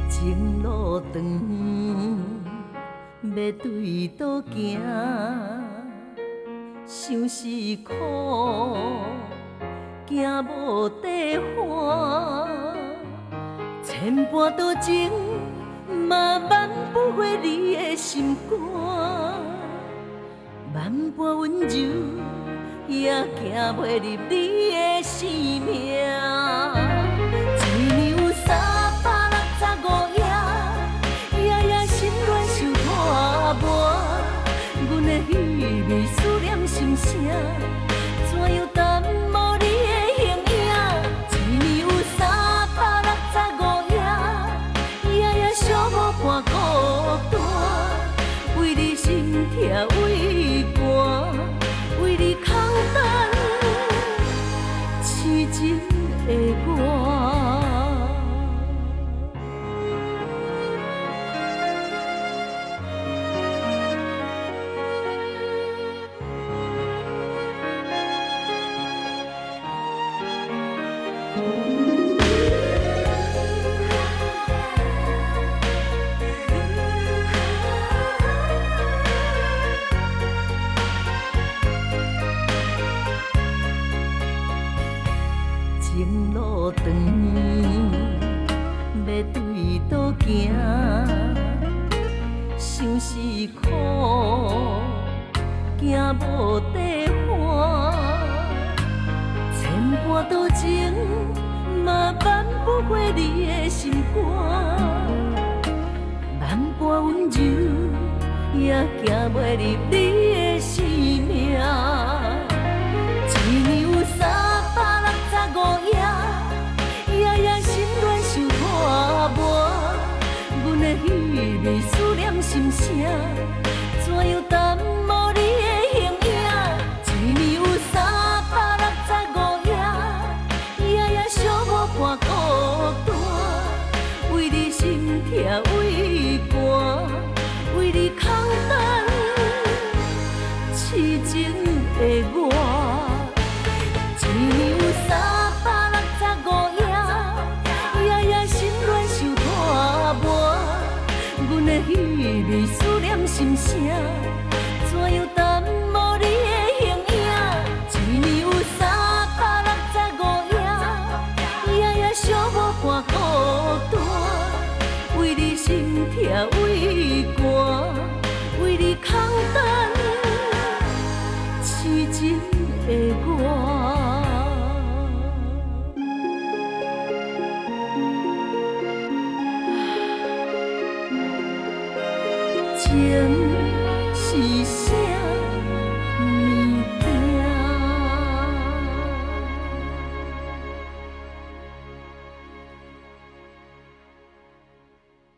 情路长，要对倒行，相思苦，行无地欢。千般多情，嘛万不回你的心肝，万般温柔，也行袂入你的生命。一年有365夜，夜夜心乱想拖磨，阮的彼味思念心声，怎样淡无你的形影？一年有365夜，夜夜寂寞伴孤单，为你心痛为寒，为你空等痴情的我。情路长，要对倒行，相思苦，行无地欢。千般多情，嘛挽不回你的心肝，万般温柔，也行袂入你的生命。一年有365夜，夜夜心乱想拖磨，阮的彼味思念心声，怎样淡无你的形影？一年有365夜，夜夜寂寞伴孤单，为你心痛为寒，为你空等痴情的我。一年有365夜，夜夜心乱想拖磨，阮的彼味思念心声，怎样淡无你的形影？一年有365夜，夜夜寂寞伴孤单，为你心痛为寒，为你空等痴情的我。情是